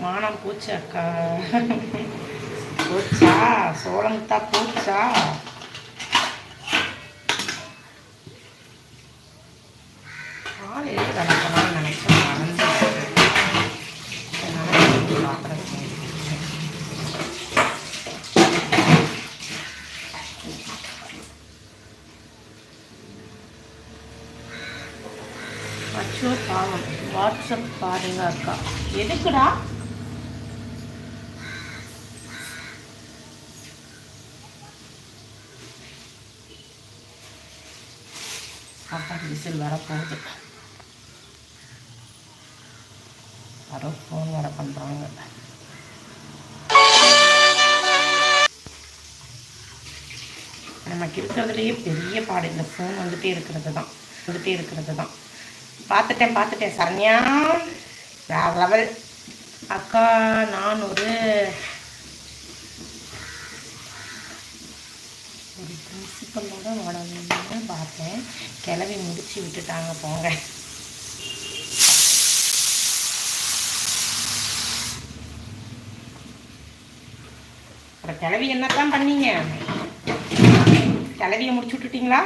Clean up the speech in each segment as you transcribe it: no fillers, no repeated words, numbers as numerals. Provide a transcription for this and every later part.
மானம் பூச்சி அக்கா. போச்சா சோளமுத்தா போச்சா? காலையில் கிடக்கலாம்னு நினைச்சேன், மறந்து அச்சோ பாவம். வாட்ஸ்அப் பாருங்க அக்கா. எதுக்குடா? சாப்பாடு விசில் வரப்போகுது. யாரோ ஃபோன் வர பண்ணுறாங்க. நமக்கு இருக்கிறதுலையே பெரிய பாடு இந்த ஃபோன் வந்துகிட்டே இருக்கிறது தான். பார்த்துட்டேன் சரண்யா. வேற லெவல் அக்கா. நான் ஒரு பிரின்சிபலோட வாடகைன்னு பார்த்தேன். கிளவி முடிச்சு விட்டுட்டாங்க போங்க. அப்புறம் கிளவி என்னத்தான் பண்ணீங்க? கிளவியை முடிச்சு விட்டுட்டீங்களா?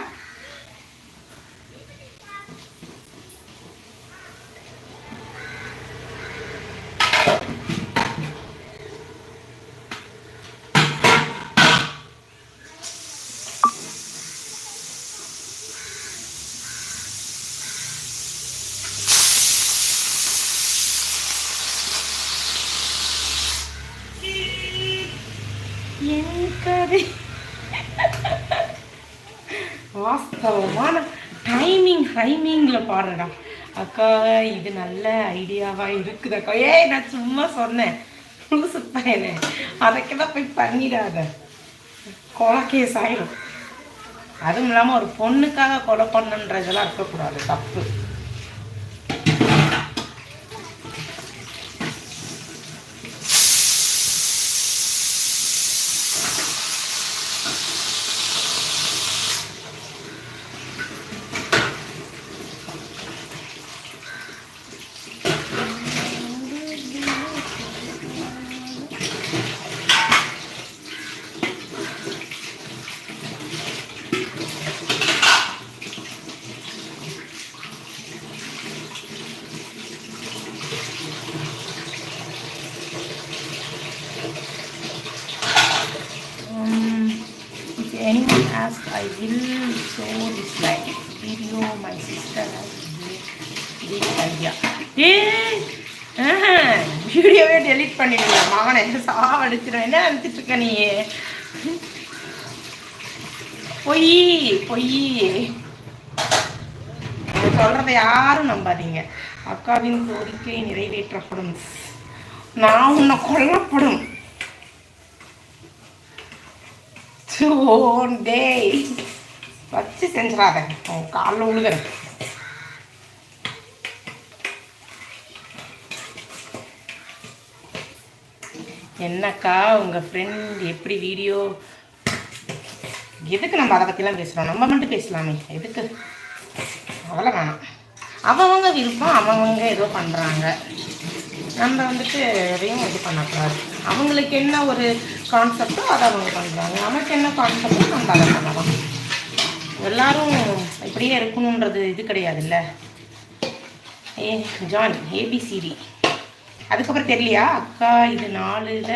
என் கதை வாஸ்தவமான டைமிங்கில் பாடுறா அக்கா. இது நல்ல ஐடியாவாக இருக்குது அக்கா. நான் சும்மா சொன்னேன். லூசு பையனே, அதுக்கெல்லாம் போய் பண்ணிடாத, கொலை கேஸ் ஆயிடும். அதுவும் இல்லாமல் ஒரு பொண்ணுக்காக கொலை பண்ணுன்றதெல்லாம் இருக்கக்கூடாது, தப்பு. Anyone ask, I will show this like video. My sister has this idea. வீடியோவே டெலிட் பண்ணிடுங்க மகனை, சாவடிச்சிடும். என்ன நினச்சிட்டு இருக்க நீ? பொய் சொல்றத யாரும் நம்பாதீங்க. அக்காவின் கோரிக்கை நிறைவேற்றப்படும். நான் உன்னை கொல்லப்படும். வச்சு செஞ்சிடாத, காலில் உழுதுற. என்னக்கா உங்கள் ஃப்ரெண்ட் எப்படி வீடியோ? எதுக்கு நம்ம அதை பற்றிலாம் பேசுகிறோம்? நம்ம மட்டும் பேசலாமே, எதுக்கு அதெல்லாம் வேணாம். அவங்கவுங்க விருப்பம், அவங்கவுங்க ஏதோ பண்ணுறாங்க. நம்ம வந்துட்டு எதையும் இது பண்ணக்கூடாது. அவங்களுக்கு என்ன ஒரு கான்செப்டோ அதை அவங்க பண்ணுறாங்க. நமக்கு என்ன கான்செப்டோ நம்ம அதை பண்ணலாம். எல்லோரும் இப்படியே இருக்கணுன்றது இது கிடையாதுல்ல. John ABCD. அதுக்கப்புறம் தெரியலையா அக்கா? இது 4ல்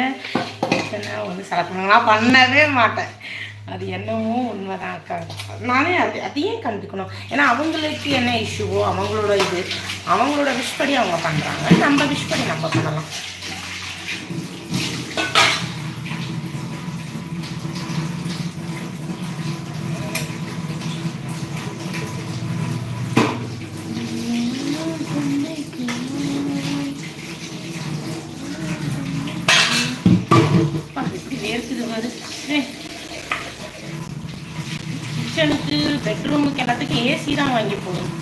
எத்தனை ஒன்று செலக்ட் பண்ணலாம். பண்ணவே மாட்டேன். அது என்னவோ உண்மைதான் அக்கா. நானே அதையும் கண்டுக்கணும். ஏன்னா அவங்களுக்கு என்ன இஷ்யூவோ அவங்களோட இது, அவங்களோட விஷ் படி அவங்க பண்ணுறாங்க. நம்ம விஷ் படி நம்ம பண்ணலாம். இப்படி வேர்க்குது பாரு. கிச்சனுக்கு பெட்ரூமுக்கு எல்லாத்துக்கும் ஏசி தான் வாங்கி போடும்.